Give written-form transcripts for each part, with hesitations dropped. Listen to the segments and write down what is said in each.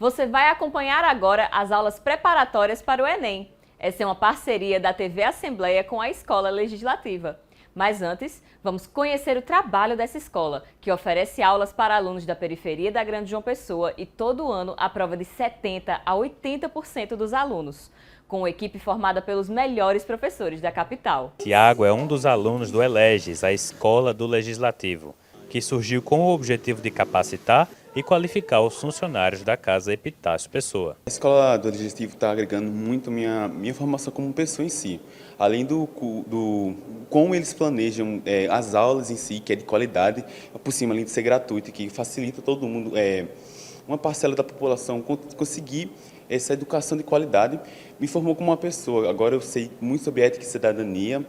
Você vai acompanhar agora as aulas preparatórias para o Enem. Essa é uma parceria da TV Assembleia com a Escola Legislativa. Mas antes, vamos conhecer o trabalho dessa escola, que oferece aulas para alunos da periferia da Grande João Pessoa e todo ano a prova de 70% a 80% dos alunos, com uma equipe formada pelos melhores professores da capital. Tiago é um dos alunos do ELEGES, a Escola do Legislativo, que surgiu com o objetivo de capacitar e qualificar os funcionários da Casa Epitácio Pessoa. A Escola do Legislativo está agregando muito minha formação como pessoa em si, além do como eles planejam as aulas em si, que é de qualidade, por cima, além de ser gratuito, que facilita todo mundo, uma parcela da população conseguir essa educação de qualidade, me formou como uma pessoa. Agora eu sei muito sobre ética e cidadania,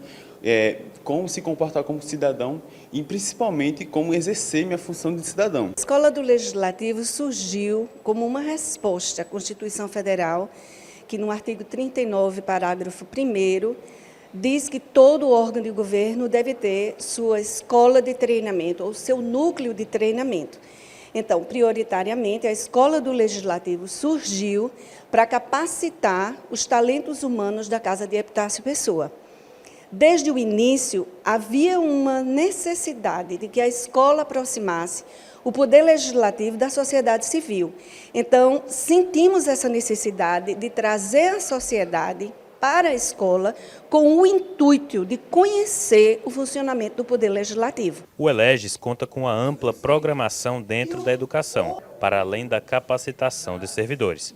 como se comportar como cidadão e principalmente como exercer minha função de cidadão. A Escola do Legislativo surgiu como uma resposta à Constituição Federal, que no artigo 39, parágrafo 1º, diz que todo órgão de governo deve ter sua escola de treinamento ou seu núcleo de treinamento. Então, prioritariamente, a Escola do Legislativo surgiu para capacitar os talentos humanos da Casa de Epitácio Pessoa. Desde o início, havia uma necessidade de que a escola aproximasse o poder legislativo da sociedade civil. Então, sentimos essa necessidade de trazer a sociedade para a escola com o intuito de conhecer o funcionamento do poder legislativo. O ELEGES conta com uma ampla programação dentro da educação, para além da capacitação de servidores.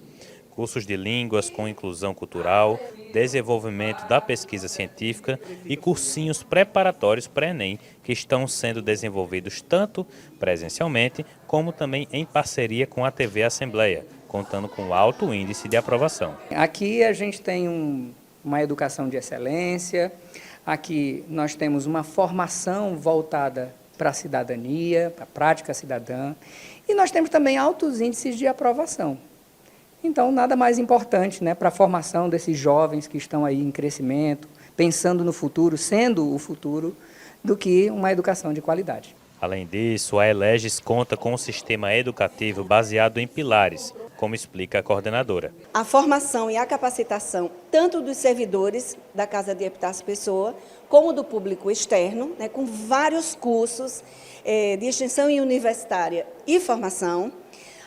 Cursos de línguas com inclusão cultural, desenvolvimento da pesquisa científica e cursinhos preparatórios para Enem, que estão sendo desenvolvidos tanto presencialmente como também em parceria com a TV Assembleia, contando com alto índice de aprovação. Aqui a gente tem uma educação de excelência, aqui nós temos uma formação voltada para a cidadania, para a prática cidadã, e nós temos também altos índices de aprovação. Então, nada mais importante, para a formação desses jovens que estão aí em crescimento, pensando no futuro, sendo o futuro, do que uma educação de qualidade. Além disso, a ELEGES conta com um sistema educativo baseado em pilares, como explica a coordenadora. A formação e a capacitação, tanto dos servidores da Casa de Epitácio Pessoa, como do público externo, com vários cursos de extensão universitária e formação,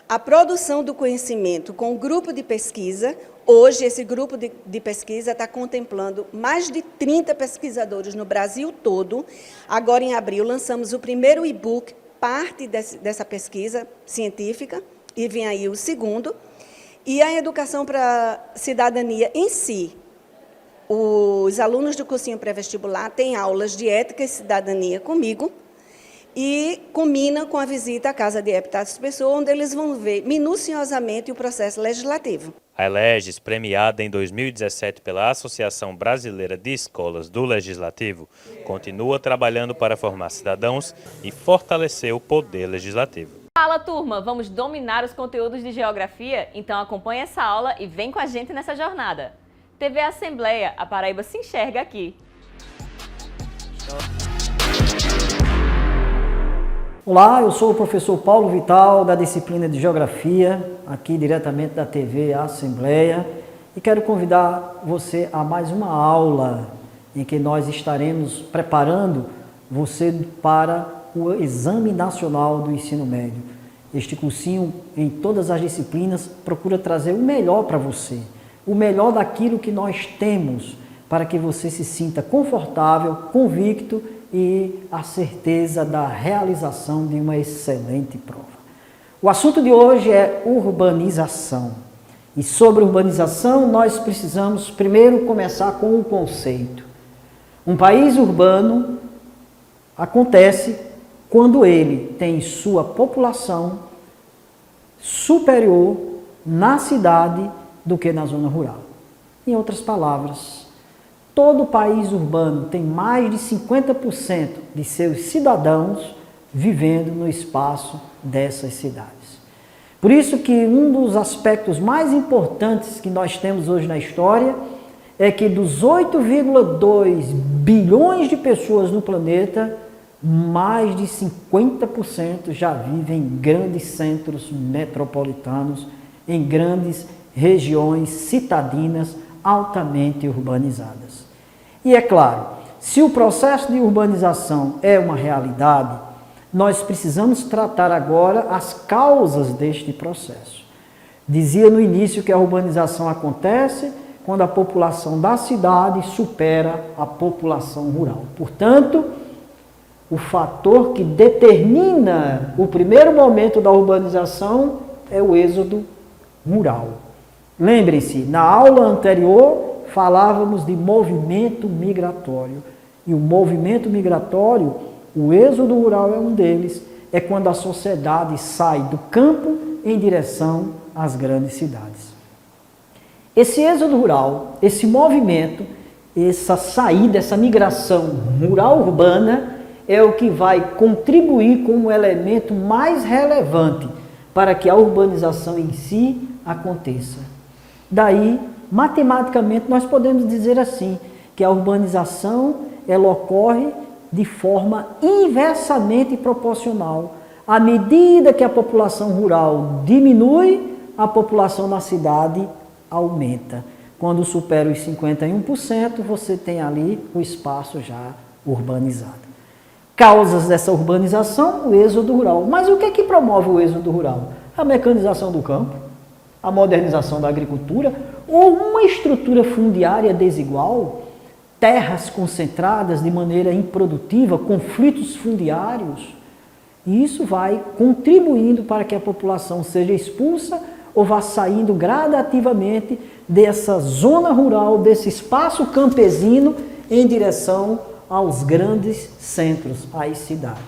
a produção do conhecimento com o grupo de pesquisa. Hoje, esse grupo de pesquisa está contemplando mais de 30 pesquisadores no Brasil todo. Agora, em abril, lançamos o primeiro e-book, parte dessa pesquisa científica, e vem aí o segundo. E a educação para a cidadania em si. Os alunos do cursinho pré-vestibular têm aulas de ética e cidadania comigo, e combina com a visita à Casa de Epitácio Pessoa, onde eles vão ver minuciosamente o processo legislativo. A ELEGES, premiada em 2017 pela Associação Brasileira de Escolas do Legislativo, continua trabalhando para formar cidadãos e fortalecer o poder legislativo. Fala, turma! Vamos dominar os conteúdos de geografia? Então acompanhe essa aula e vem com a gente nessa jornada. TV Assembleia, a Paraíba se enxerga aqui. Olá, eu sou o professor Paulo Vital, da disciplina de Geografia, aqui diretamente da TV Assembleia, e quero convidar você a mais uma aula em que nós estaremos preparando você para o Exame Nacional do Ensino Médio. Este cursinho, em todas as disciplinas, procura trazer o melhor para você, o melhor daquilo que nós temos, para que você se sinta confortável, convicto e a certeza da realização de uma excelente prova. O assunto de hoje é urbanização. E sobre urbanização, nós precisamos primeiro começar com um conceito. Um país urbano acontece quando ele tem sua população superior na cidade do que na zona rural. Em outras palavras, todo país urbano tem mais de 50% de seus cidadãos vivendo no espaço dessas cidades. Por isso que um dos aspectos mais importantes que nós temos hoje na história é que dos 8,2 bilhões de pessoas no planeta, mais de 50% já vivem em grandes centros metropolitanos em grandes regiões citadinas altamente urbanizadas. E é claro, se o processo de urbanização é uma realidade, nós precisamos tratar agora as causas deste processo. Dizia no início que a urbanização acontece quando a população da cidade supera a população rural. Portanto, o fator que determina o primeiro momento da urbanização é o êxodo rural. Lembrem-se, na aula anterior falávamos de movimento migratório. E o movimento migratório, o êxodo rural é um deles, é quando a sociedade sai do campo em direção às grandes cidades. Esse êxodo rural, esse movimento, essa saída, essa migração rural-urbana é o que vai contribuir como um elemento mais relevante para que a urbanização em si aconteça. Daí, matematicamente, nós podemos dizer assim, que a urbanização ela ocorre de forma inversamente proporcional. À medida que a população rural diminui, a população na cidade aumenta. Quando supera os 51%, você tem ali o espaço já urbanizado. Causas dessa urbanização, o êxodo rural. Mas o que é que promove o êxodo rural? A mecanização do campo, a modernização da agricultura ou uma estrutura fundiária desigual, terras concentradas de maneira improdutiva, conflitos fundiários. E isso vai contribuindo para que a população seja expulsa ou vá saindo gradativamente dessa zona rural, desse espaço campesino, em direção aos grandes centros, às cidades.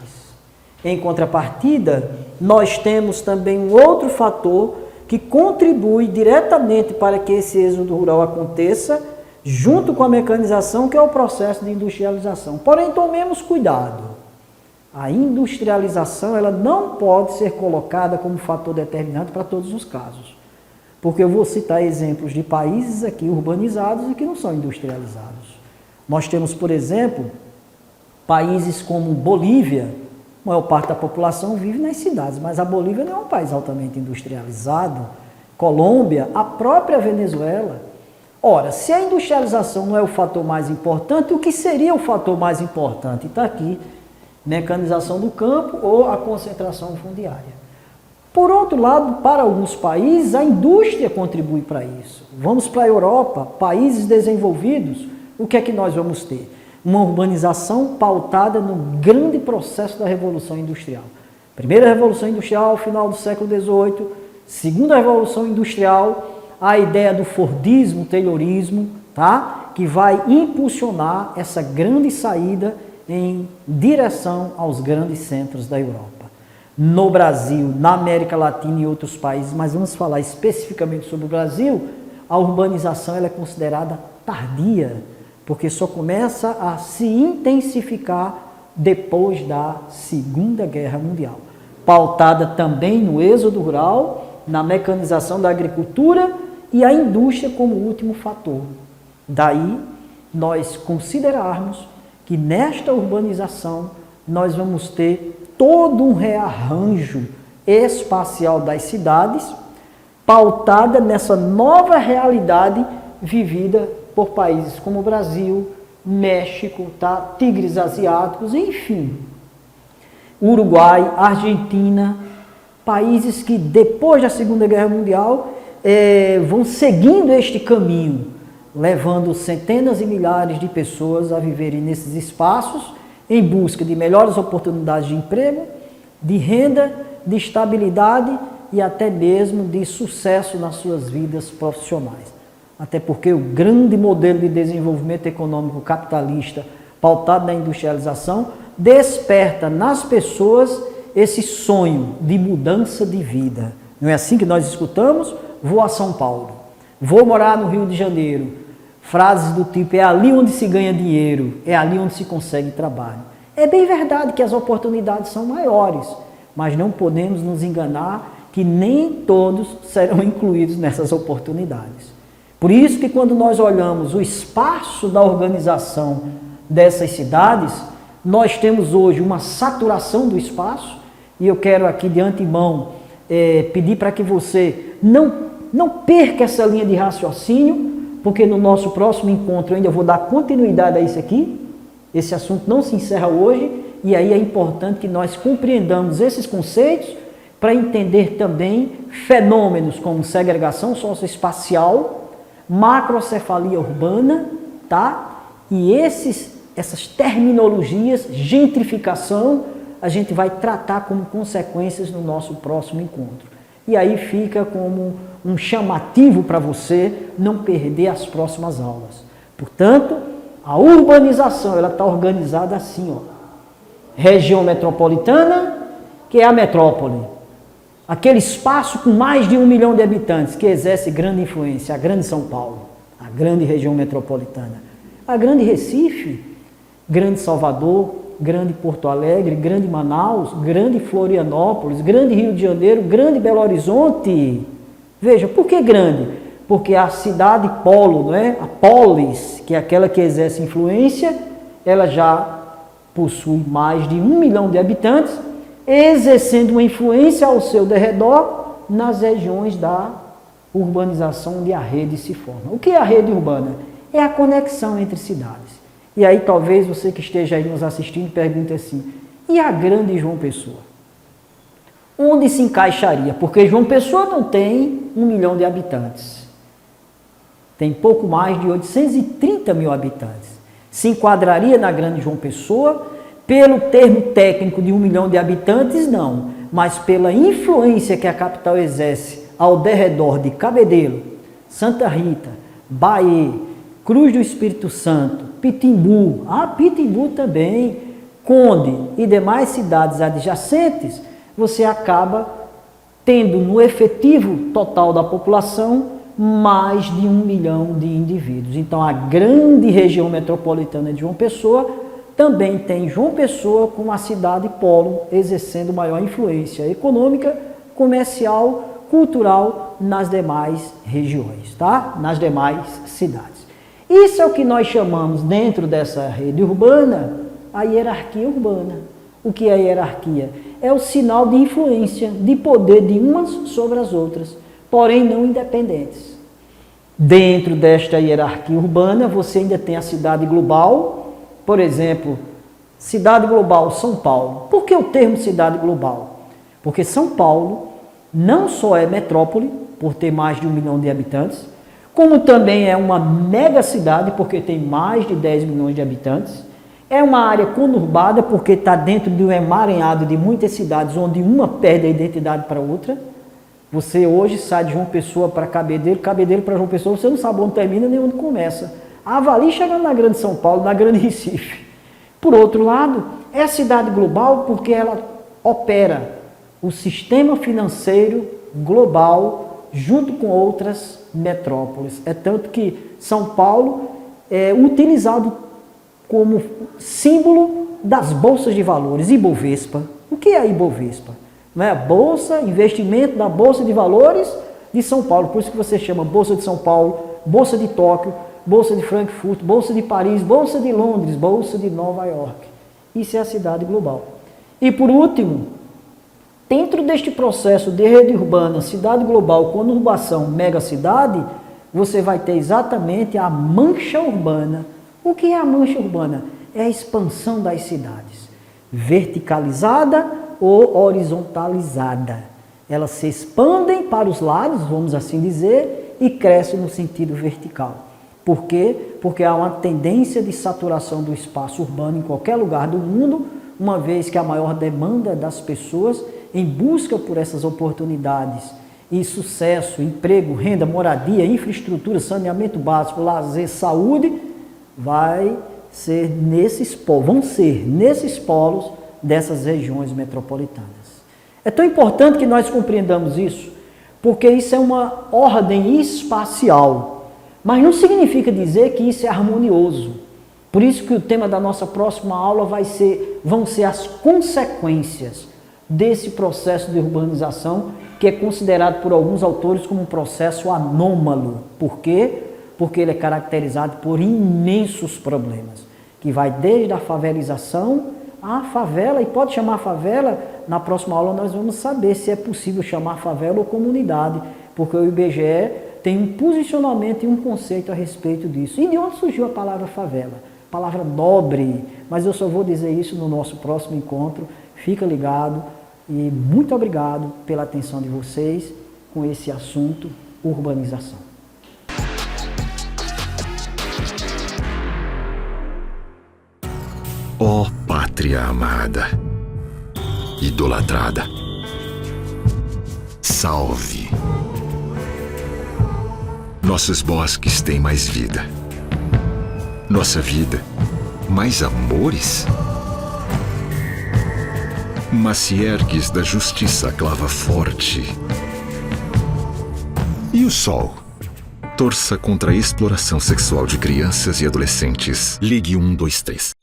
Em contrapartida, nós temos também um outro fator que contribui diretamente para que esse êxodo rural aconteça, junto com a mecanização, que é o processo de industrialização. Porém, tomemos cuidado. A industrialização ela não pode ser colocada como fator determinante para todos os casos. Porque eu vou citar exemplos de países aqui urbanizados e que não são industrializados. Nós temos, por exemplo, países como Bolívia, a maior parte da população vive nas cidades, mas a Bolívia não é um país altamente industrializado. Colômbia, a própria Venezuela. Ora, se a industrialização não é o fator mais importante, o que seria o fator mais importante? Está aqui, mecanização do campo ou a concentração fundiária. Por outro lado, para alguns países, a indústria contribui para isso. Vamos para a Europa, países desenvolvidos, o que é que nós vamos ter? Uma urbanização pautada no grande processo da Revolução Industrial. Primeira Revolução Industrial, final do século XVIII, segunda Revolução Industrial, a ideia do Fordismo, Taylorismo, tá? Que vai impulsionar essa grande saída em direção aos grandes centros da Europa. No Brasil, na América Latina e outros países, mas vamos falar especificamente sobre o Brasil, a urbanização ela é considerada tardia, porque só começa a se intensificar depois da Segunda Guerra Mundial. Pautada também no êxodo rural, na mecanização da agricultura e a indústria como último fator. Daí, nós considerarmos que nesta urbanização nós vamos ter todo um rearranjo espacial das cidades, pautada nessa nova realidade vivida por países como o Brasil, México, tá? Tigres asiáticos, enfim. Uruguai, Argentina, países que depois da Segunda Guerra Mundial vão seguindo este caminho, levando centenas e milhares de pessoas a viverem nesses espaços em busca de melhores oportunidades de emprego, de renda, de estabilidade e até mesmo de sucesso nas suas vidas profissionais. Até porque o grande modelo de desenvolvimento econômico capitalista pautado na industrialização desperta nas pessoas esse sonho de mudança de vida. Não é assim que nós escutamos? Vou a São Paulo, vou morar no Rio de Janeiro. Frases do tipo, é ali onde se ganha dinheiro, é ali onde se consegue trabalho. É bem verdade que as oportunidades são maiores, mas não podemos nos enganar que nem todos serão incluídos nessas oportunidades. Por isso que quando nós olhamos o espaço da organização dessas cidades, nós temos hoje uma saturação do espaço, e eu quero aqui de antemão pedir para que você não Não perca essa linha de raciocínio, porque no nosso próximo encontro eu ainda vou dar continuidade a isso aqui. Esse assunto não se encerra hoje, e aí é importante que nós compreendamos esses conceitos para entender também fenômenos como segregação socioespacial, macrocefalia urbana, tá? E essas terminologias, gentrificação, a gente vai tratar como consequências no nosso próximo encontro. E aí fica como um chamativo para você não perder as próximas aulas. Portanto, a urbanização, ela está organizada assim, ó. Região metropolitana, que é a metrópole. Aquele espaço com mais de 1 milhão de habitantes, que exerce grande influência, a grande São Paulo, a grande região metropolitana. A grande Recife, grande Salvador, grande Porto Alegre, grande Manaus, grande Florianópolis, grande Rio de Janeiro, grande Belo Horizonte. Veja, por que grande? Porque a cidade polo, não é? A polis, que é aquela que exerce influência, ela já possui mais de 1 milhão de habitantes, exercendo uma influência ao seu derredor nas regiões da urbanização onde a rede se forma. O que é a rede urbana? É a conexão entre cidades. E aí talvez você que esteja aí nos assistindo pergunte assim, e a grande João Pessoa? Onde se encaixaria? Porque João Pessoa não tem 1 milhão de habitantes. Tem pouco mais de 830 mil habitantes. Se enquadraria na grande João Pessoa? Pelo termo técnico de 1 milhão de habitantes, não. Mas pela influência que a capital exerce ao derredor de Cabedelo, Santa Rita, Bahia, Cruz do Espírito Santo, Pitimbu, Pitimbu também, Conde e demais cidades adjacentes, você acaba tendo no efetivo total da população mais de 1 milhão de indivíduos. Então a grande região metropolitana de João Pessoa também tem João Pessoa como a cidade polo, exercendo maior influência econômica, comercial, cultural nas demais regiões, tá? Nas demais cidades. Isso é o que nós chamamos, dentro dessa rede urbana, a hierarquia urbana. O que é a hierarquia? É o sinal de influência, de poder de umas sobre as outras, porém não independentes. Dentro desta hierarquia urbana, você ainda tem a cidade global, por exemplo, cidade global São Paulo. Por que o termo cidade global? Porque São Paulo não só é metrópole, por ter mais de 1 milhão de habitantes, como também é uma mega cidade, porque tem mais de 10 milhões de habitantes, é uma área conurbada, porque está dentro de um emaranhado de muitas cidades, onde uma perde a identidade para outra. Você hoje sai de João Pessoa para Cabedelo, Cabedelo para João Pessoa, você não sabe onde termina nem onde começa. Avalie chegando na grande São Paulo, na grande Recife. Por outro lado, é a cidade global porque ela opera o sistema financeiro global junto com outras metrópoles. É tanto que São Paulo é utilizado como símbolo das bolsas de valores. Ibovespa. O que é a Ibovespa? Não é a bolsa, investimento da Bolsa de Valores de São Paulo. Por isso que você chama Bolsa de São Paulo, Bolsa de Tóquio, Bolsa de Frankfurt, Bolsa de Paris, Bolsa de Londres, Bolsa de Nova York. Isso é a cidade global. E por último, dentro deste processo de rede urbana, cidade global, conurbação, megacidade, você vai ter exatamente a mancha urbana. O que é a mancha urbana? É a expansão das cidades, verticalizada ou horizontalizada. Elas se expandem para os lados, vamos assim dizer, e crescem no sentido vertical. Por quê? Porque há uma tendência de saturação do espaço urbano em qualquer lugar do mundo, uma vez que a maior demanda das pessoas em busca por essas oportunidades e sucesso, emprego, renda, moradia, infraestrutura, saneamento básico, lazer, saúde, vão ser nesses polos dessas regiões metropolitanas. É tão importante que nós compreendamos isso, porque isso é uma ordem espacial. Mas não significa dizer que isso é harmonioso. Por isso que o tema da nossa próxima aula vão ser as consequências desse processo de urbanização, que é considerado por alguns autores como um processo anômalo. Por quê? Porque ele é caracterizado por imensos problemas, que vai desde a favelização à favela, e pode chamar favela, na próxima aula nós vamos saber se é possível chamar favela ou comunidade, porque o IBGE tem um posicionamento e um conceito a respeito disso. E de onde surgiu a palavra favela? Palavra nobre, mas eu só vou dizer isso no nosso próximo encontro. Fica ligado e muito obrigado pela atenção de vocês com esse assunto, urbanização. Ó pátria amada, idolatrada, salve! Nossos bosques têm mais vida. Nossa vida, mais amores? Mas se ergues da justiça a clava forte. E o sol? Torça contra a exploração sexual de crianças e adolescentes. Ligue 123.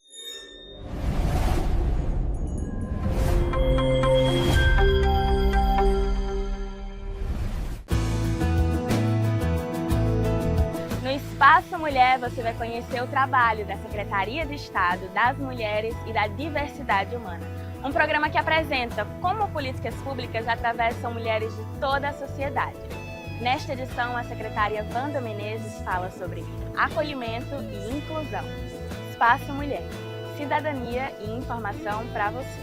No Espaço Mulher, você vai conhecer o trabalho da Secretaria de Estado das Mulheres e da Diversidade Humana. Um programa que apresenta como políticas públicas atravessam mulheres de toda a sociedade. Nesta edição, a secretária Wanda Menezes fala sobre acolhimento e inclusão. Espaço Mulher, cidadania e informação para você.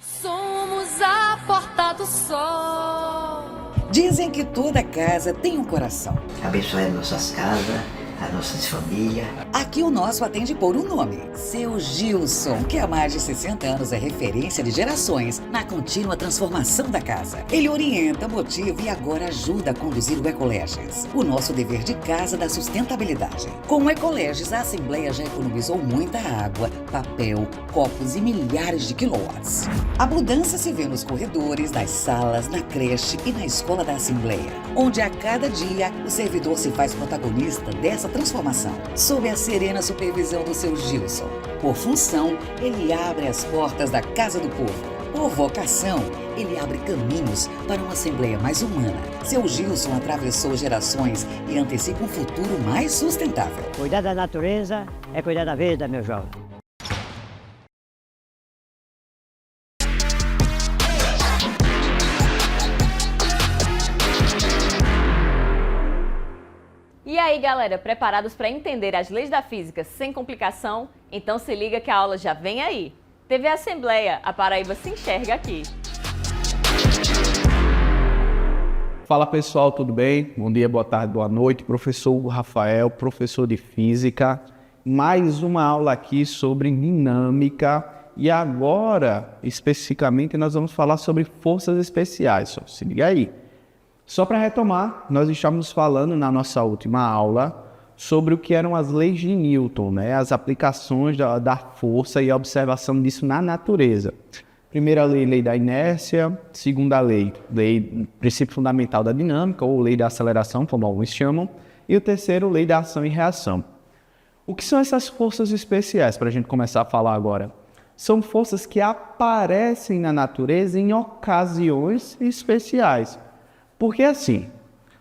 Somos a porta do sol. Dizem que toda casa tem um coração. Abençoe nossas casas, as nossas famílias. Aqui o nosso atende por um nome, Seu Gilson, que há mais de 60 anos é referência de gerações na contínua transformação da casa. Ele orienta, motiva e agora ajuda a conduzir o Ecoleges, o nosso dever de casa da sustentabilidade. Com o Ecoleges, a Assembleia já economizou muita água, papel, copos e milhares de quilowatts. A mudança se vê nos corredores, nas salas, na creche e na escola da Assembleia, onde a cada dia o servidor se faz protagonista dessa transformação, sob a serena supervisão do Seu Gilson. Por função, ele abre as portas da Casa do Povo. Por vocação, ele abre caminhos para uma Assembleia mais humana. Seu Gilson atravessou gerações e antecipa um futuro mais sustentável. Cuidar da natureza é cuidar da vida, meu jovem. E aí, galera, preparados para entender as leis da física sem complicação? Então se liga que a aula já vem aí. TV Assembleia, a Paraíba se enxerga aqui. Fala pessoal, tudo bem? Bom dia, boa tarde, boa noite. Professor Hugo Rafael, professor de Física. Mais uma aula aqui sobre dinâmica. E agora, especificamente, nós vamos falar sobre forças especiais. Se liga aí. Só para retomar, nós estávamos falando na nossa última aula sobre o que eram as leis de Newton, né? As aplicações da força e a observação disso na natureza. Primeira lei, lei da inércia. Segunda lei, princípio fundamental da dinâmica, ou lei da aceleração, como alguns chamam. E o terceiro, lei da ação e reação. O que são essas forças especiais, para a gente começar a falar agora? São forças que aparecem na natureza em ocasiões especiais. Porque assim,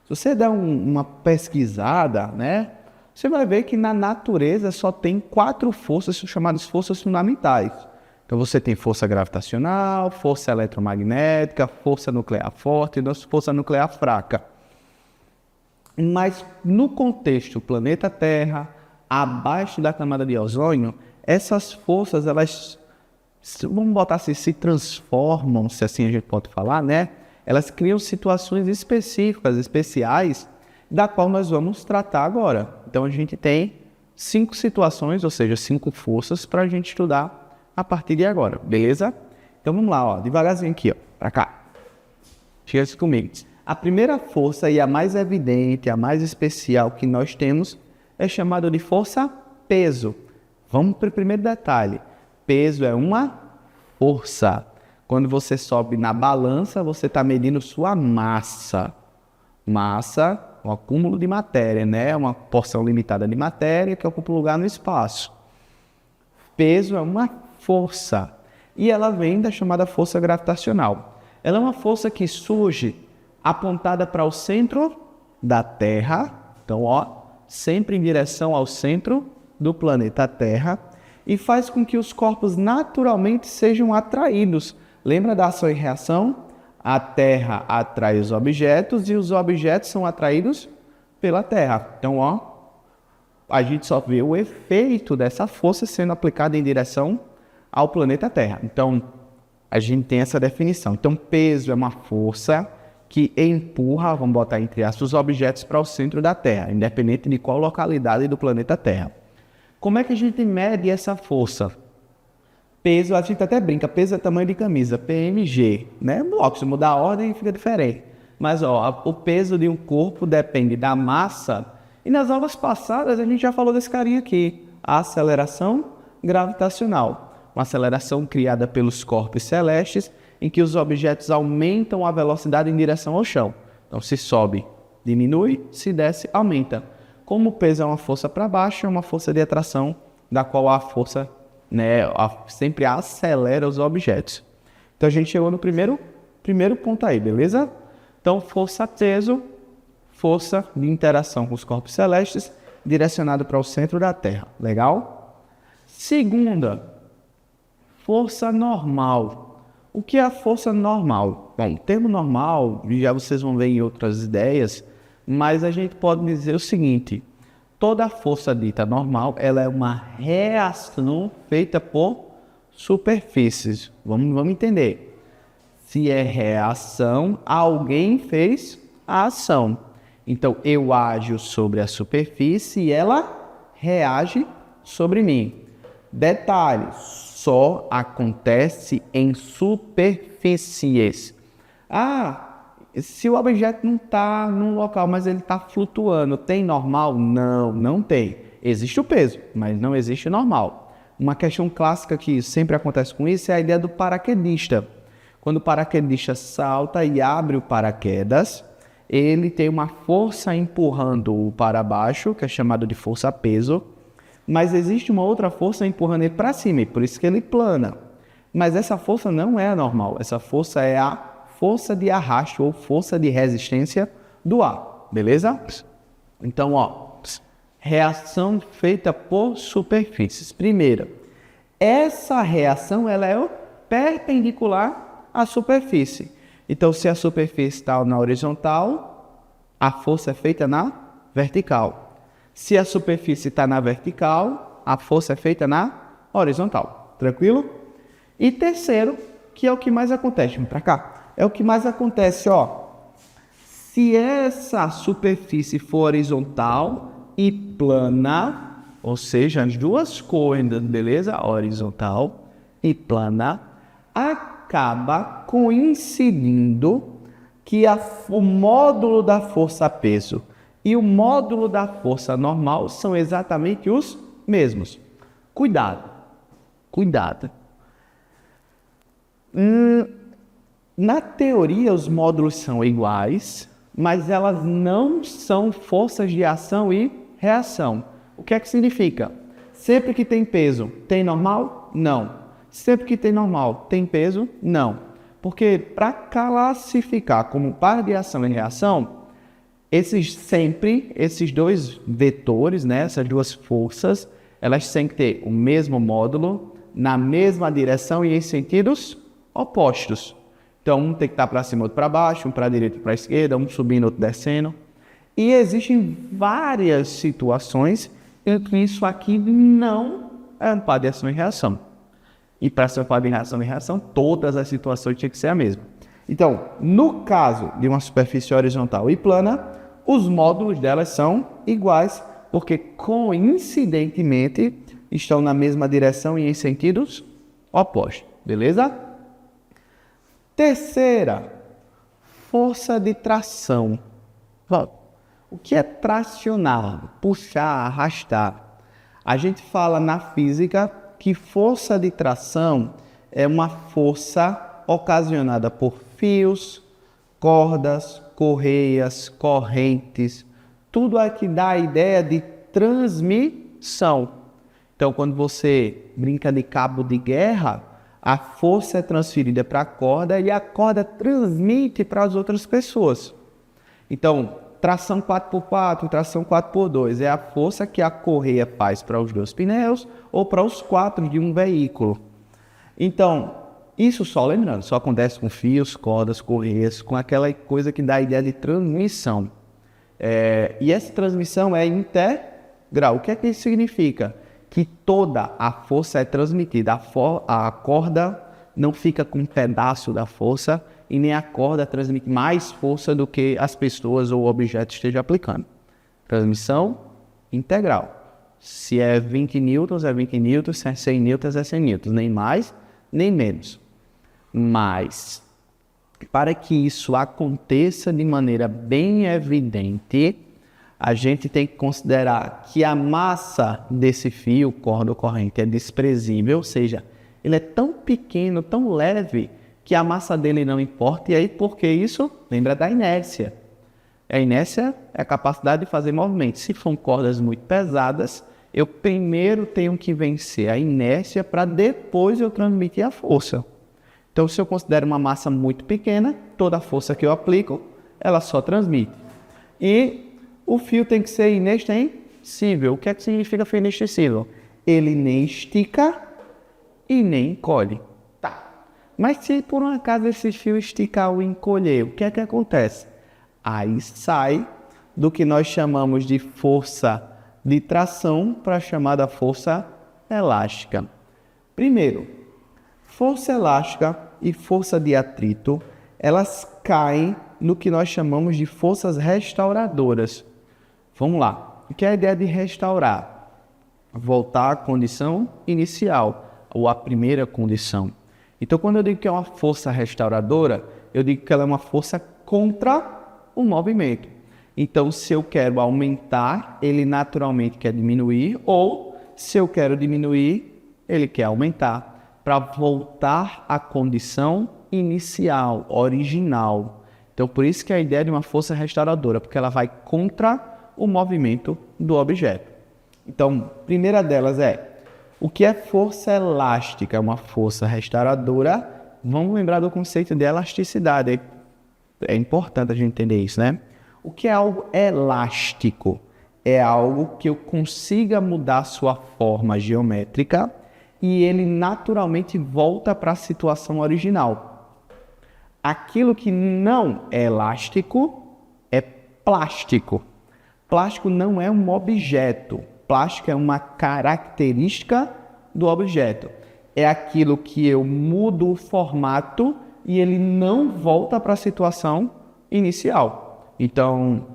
se você der uma pesquisada, né, você vai ver que na natureza só tem 4 forças chamadas forças fundamentais. Então você tem força gravitacional, força eletromagnética, força nuclear forte e força nuclear fraca. Mas no contexto planeta Terra, abaixo da camada de ozônio, essas forças, elas, vamos botar assim, se transformam, se assim a gente pode falar, né? Elas criam situações específicas, especiais, da qual nós vamos tratar agora. Então a gente tem 5 situações, ou seja, 5 forças para a gente estudar a partir de agora, beleza? Então vamos lá, ó, devagarzinho aqui, ó, para cá. Chega comigo. A primeira força e a mais evidente, a mais especial que nós temos é chamada de força peso. Vamos para o primeiro detalhe. Peso é uma força. Quando você sobe na balança, você está medindo sua massa. Massa, um acúmulo de matéria, né? Uma porção limitada de matéria que ocupa lugar no espaço. Peso é uma força. E ela vem da chamada força gravitacional. Ela é uma força que surge apontada para o centro da Terra. Então, ó, sempre em direção ao centro do planeta Terra e faz com que os corpos naturalmente sejam atraídos. Lembra da ação e reação? A Terra atrai os objetos e os objetos são atraídos pela Terra. Então, a gente só vê o efeito dessa força sendo aplicada em direção ao planeta Terra. Então, a gente tem essa definição. Então, peso é uma força que empurra, vamos botar entre aspas, os objetos para o centro da Terra, independente de qual localidade do planeta Terra. Como é que a gente mede essa força? Peso, a gente até brinca, peso é tamanho de camisa, PMG, né? Logo, se mudar a ordem, fica diferente. Mas, o peso de um corpo depende da massa. E nas aulas passadas, a gente já falou desse carinha aqui, a aceleração gravitacional. Uma aceleração criada pelos corpos celestes, em que os objetos aumentam a velocidade em direção ao chão. Então, se sobe, diminui, se desce, aumenta. Como o peso é uma força para baixo, é uma força de atração, da qual a força sempre acelera os objetos. Então, a gente chegou no primeiro ponto aí, beleza? Então, força-peso, força de interação com os corpos celestes, direcionado para o centro da Terra. Legal? Segunda, força normal. O que é a força normal? Bom, o termo normal, já vocês vão ver em outras ideias, mas a gente pode dizer o seguinte: toda força dita normal, ela é uma reação feita por superfícies. Vamos entender. Se é reação, alguém fez a ação. Então, eu ajo sobre a superfície e ela reage sobre mim. Detalhe, só acontece em superfícies. Se o objeto não está num local, mas ele está flutuando, tem normal? Não, não tem. Existe o peso, mas não existe o normal. Uma questão clássica que sempre acontece com isso é a ideia do paraquedista. Quando o paraquedista salta e abre o paraquedas, ele tem uma força empurrando-o para baixo, que é chamado de força-peso, mas existe uma outra força empurrando ele para cima, e por isso que ele plana. Mas essa força não é a normal, essa força é a força de arrasto ou força de resistência do ar, beleza? Então, reação feita por superfícies. Primeiro, essa reação ela é perpendicular à superfície. Então, se a superfície está na horizontal, a força é feita na vertical. Se a superfície está na vertical, a força é feita na horizontal. Tranquilo? E terceiro, que é o que mais acontece. Vamos para cá. É o que mais acontece, Se essa superfície for horizontal e plana, ou seja, as duas coisas, beleza? Horizontal e plana, acaba coincidindo que o módulo da força-peso e o módulo da força normal são exatamente os mesmos. Cuidado. Na teoria, os módulos são iguais, mas elas não são forças de ação e reação. O que é que significa? Sempre que tem peso, tem normal? Não. Sempre que tem normal, tem peso? Não. Porque para classificar como par de ação e reação, esses dois vetores, essas duas forças, elas têm que ter o mesmo módulo, na mesma direção e em sentidos opostos. Então, um tem que estar para cima, outro para baixo, um para a direita e para a esquerda, um subindo, outro descendo. E existem várias situações em que isso aqui não é um par de ação e reação. E para ser um par de ação e reação, todas as situações tinham que ser a mesma. Então, no caso de uma superfície horizontal e plana, os módulos delas são iguais, porque coincidentemente estão na mesma direção e em sentidos opostos. Beleza? Terceira, força de tração. O que é tracionar? Puxar, arrastar. A gente fala na física que força de tração é uma força ocasionada por fios, cordas, correias, correntes, tudo aqui dá a ideia de transmissão. Então, quando você brinca de cabo de guerra, a força é transferida para a corda e a corda transmite para as outras pessoas. Então, tração 4x4, tração 4x2. É a força que a correia faz para os 2 pneus ou para os 4 de um veículo. Então, isso só lembrando, só acontece com fios, cordas, correias, com aquela coisa que dá a ideia de transmissão. E essa transmissão é integral. O que é que isso significa? Que toda a força é transmitida. A corda não fica com um pedaço da força e nem a corda transmite mais força do que as pessoas ou o objeto estejam aplicando. Transmissão integral. Se é 20 newtons, é 20 newtons. Se é 100 newtons, é 100 newtons. Nem mais, nem menos. Mas, para que isso aconteça de maneira bem evidente, a gente tem que considerar que a massa desse fio, corda ou corrente, é desprezível, ou seja, ele é tão pequeno, tão leve, que a massa dele não importa. E aí, por que isso? Lembra da inércia. A inércia é a capacidade de fazer movimento. Se for cordas muito pesadas, eu primeiro tenho que vencer a inércia para depois eu transmitir a força. Então, se eu considero uma massa muito pequena, toda a força que eu aplico, ela só transmite. E o fio tem que ser inextensível. O que é que significa fio inextensível? Ele nem estica e nem encolhe. Tá. Mas se por um acaso esse fio esticar ou encolher, o que é que acontece? Aí sai do que nós chamamos de força de tração para a chamada força elástica. Primeiro, força elástica e força de atrito, elas caem no que nós chamamos de forças restauradoras. Vamos lá. O que é a ideia de restaurar? Voltar à condição inicial, ou à primeira condição. Então, quando eu digo que é uma força restauradora, eu digo que ela é uma força contra o movimento. Então, se eu quero aumentar, ele naturalmente quer diminuir, ou se eu quero diminuir, ele quer aumentar, para voltar à condição inicial, original. Então, por isso que a ideia de uma força restauradora, porque ela vai contra o movimento do objeto. Então, a primeira delas é, o que é força elástica? É uma força restauradora. Vamos lembrar do conceito de elasticidade. É importante a gente entender isso, né? O que é algo elástico? É algo que eu consiga mudar sua forma geométrica e ele naturalmente volta para a situação original. Aquilo que não é elástico é plástico. Plástico não é um objeto. Plástico é uma característica do objeto. É aquilo que eu mudo o formato e ele não volta para a situação inicial. Então,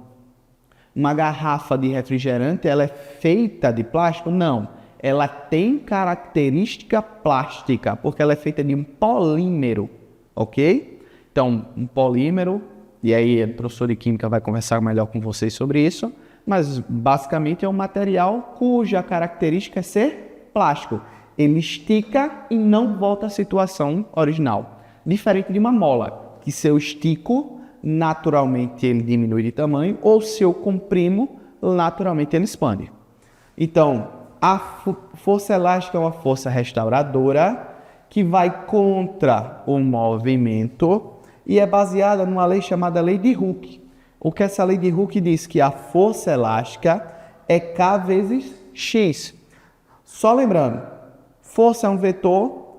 uma garrafa de refrigerante, ela é feita de plástico? Não. Ela tem característica plástica, porque ela é feita de um polímero, ok? Então, um polímero, e aí o professor de Química vai conversar melhor com vocês sobre isso, mas basicamente é um material cuja característica é ser plástico. Ele estica e não volta à situação original. Diferente de uma mola, que se eu estico, naturalmente ele diminui de tamanho, ou se eu comprimo, naturalmente ele expande. Então, a força elástica é uma força restauradora que vai contra o movimento e é baseada numa lei chamada lei de Hooke. O que essa lei de Hooke diz? Que a força elástica é K vezes X. Só lembrando, força é um vetor,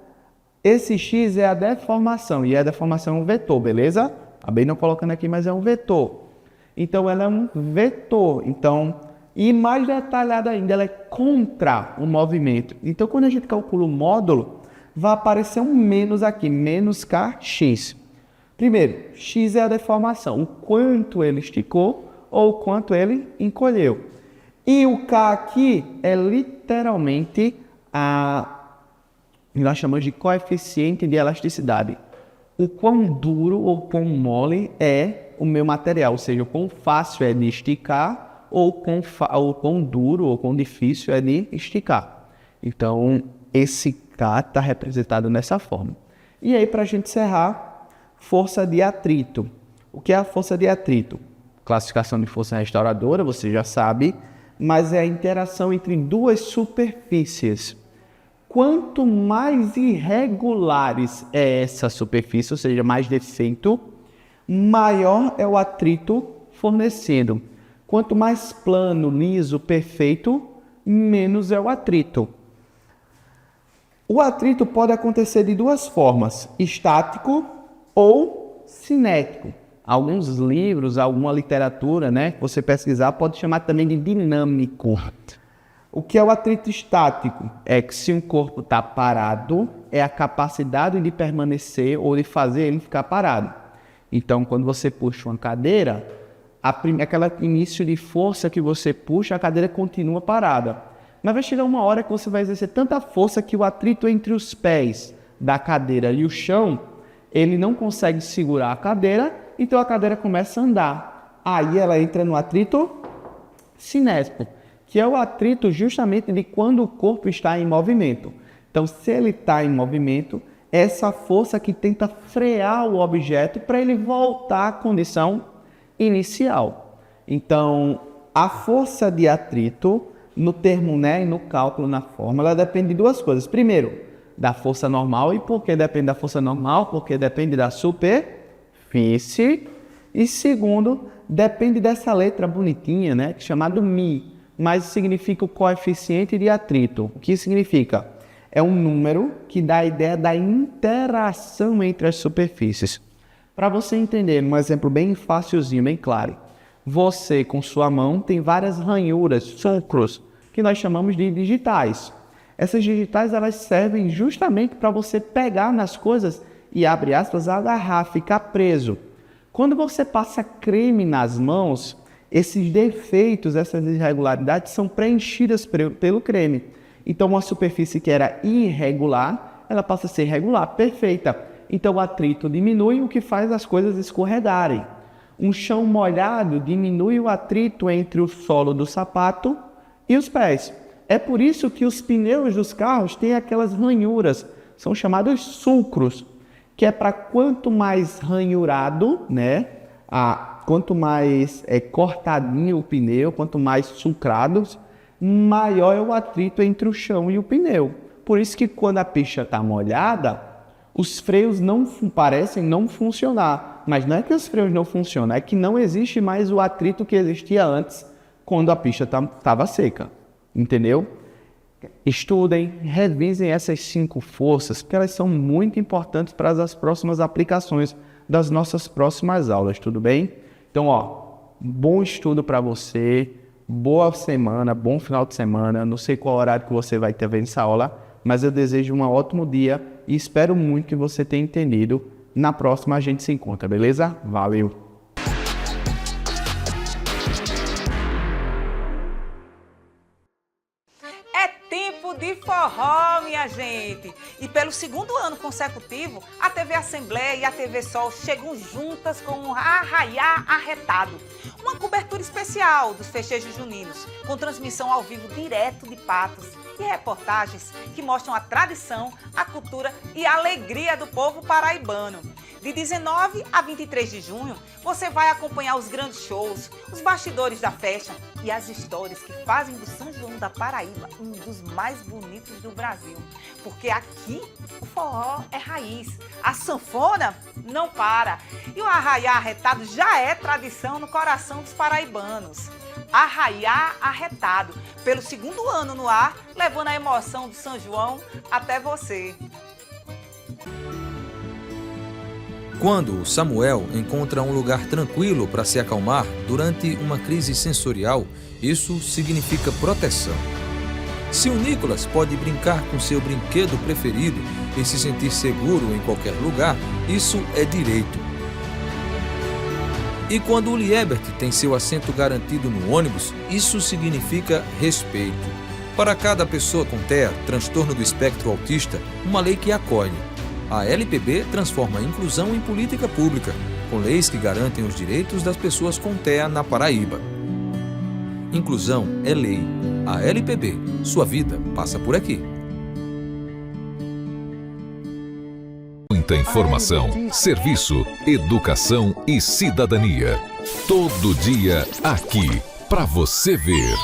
esse X é a deformação, e a deformação é um vetor, beleza? Acabei não colocando aqui, mas é um vetor. Então, ela é um vetor. E mais detalhada ainda, ela é contra o movimento. Então, quando a gente calcula o módulo, vai aparecer um menos aqui, menos Kx. Primeiro, x é a deformação, o quanto ele esticou ou o quanto ele encolheu. E o K aqui é literalmente nós chamamos de coeficiente de elasticidade. O quão duro ou quão mole é o meu material, ou seja, o quão fácil é de esticar ou quão duro ou quão difícil é de esticar. Então, esse K está representado dessa forma. E aí, para a gente encerrar, força de atrito. O que é a força de atrito? Classificação de força restauradora, você já sabe, mas é a interação entre duas superfícies. Quanto mais irregulares é essa superfície, ou seja, mais defeito, maior é o atrito fornecendo. Quanto mais plano, liso, perfeito, menos é o atrito. O atrito pode acontecer de duas formas, estático ou cinético. Alguns livros, alguma literatura, né, que você pesquisar, pode chamar também de dinâmico. O que é o atrito estático? É que se um corpo está parado, é a capacidade de permanecer ou de fazer ele ficar parado. Então, quando você puxa uma cadeira, aquele início de força que você puxa, a cadeira continua parada. Mas vai chegar uma hora que você vai exercer tanta força que o atrito entre os pés da cadeira e o chão, ele não consegue segurar a cadeira, então a cadeira começa a andar. Aí ela entra no atrito cinético, que é o atrito justamente de quando o corpo está em movimento. Então, se ele está em movimento, essa força que tenta frear o objeto para ele voltar à condição inicial. Então, a força de atrito, no termo, né, e no cálculo, na fórmula, depende de duas coisas. Primeiro, da força normal. E por que depende da força normal? Porque depende da superfície. E segundo, depende dessa letra bonitinha, né, chamada μ, mas significa o coeficiente de atrito. O que significa? É um número que dá a ideia da interação entre as superfícies. Para você entender, um exemplo bem facilzinho, bem claro. Você, com sua mão, tem várias ranhuras, sulcros, que nós chamamos de digitais. Essas digitais, elas servem justamente para você pegar nas coisas e, abre aspas, agarrar, ficar preso. Quando você passa creme nas mãos, esses defeitos, essas irregularidades são preenchidas pelo creme. Então, uma superfície que era irregular, ela passa a ser regular, perfeita. Então, o atrito diminui, o que faz as coisas escorregarem. Um chão molhado diminui o atrito entre o solo do sapato e os pés. É por isso que os pneus dos carros têm aquelas ranhuras, são chamados sulcros, que é para quanto mais ranhurado, né, quanto mais cortadinho o pneu, quanto mais sulcrados, maior é o atrito entre o chão e o pneu. Por isso que quando a pista está molhada, os freios parecem não funcionar. Mas não é que os freios não funcionam, é que não existe mais o atrito que existia antes, quando a pista estava seca. Entendeu? Estudem, revisem essas 5 forças, porque elas são muito importantes para as próximas aplicações das nossas próximas aulas, tudo bem? Então, bom estudo para você, boa semana, bom final de semana. Não sei qual horário que você vai ter vendo essa aula, mas eu desejo um ótimo dia e espero muito que você tenha entendido. Na próxima a gente se encontra, beleza? Valeu! De forró, minha gente! E pelo segundo ano consecutivo, a TV Assembleia e a TV Sol chegam juntas com um Arraiá Arretado, uma cobertura especial dos festejos juninos, com transmissão ao vivo direto de Patos e reportagens que mostram a tradição, a cultura e a alegria do povo paraibano. De 19 a 23 de junho, você vai acompanhar os grandes shows, os bastidores da festa e as histórias que fazem do São João da Paraíba um dos mais bonitos do Brasil. Porque aqui o forró é raiz, a sanfona não para. E o Arraiá Arretado já é tradição no coração dos paraibanos. Arraiá Arretado, pelo segundo ano no ar, levando a emoção do São João até você. Quando Samuel encontra um lugar tranquilo para se acalmar durante uma crise sensorial, isso significa proteção. Se o Nicolas pode brincar com seu brinquedo preferido e se sentir seguro em qualquer lugar, isso é direito. E quando o Liebert tem seu assento garantido no ônibus, isso significa respeito. Para cada pessoa com TEA, transtorno do espectro autista, uma lei que acolhe. A LPB transforma a inclusão em política pública, com leis que garantem os direitos das pessoas com TEA na Paraíba. Inclusão é lei. A LPB, sua vida passa por aqui. Muita informação, serviço, educação e cidadania. Todo dia aqui, para você ver.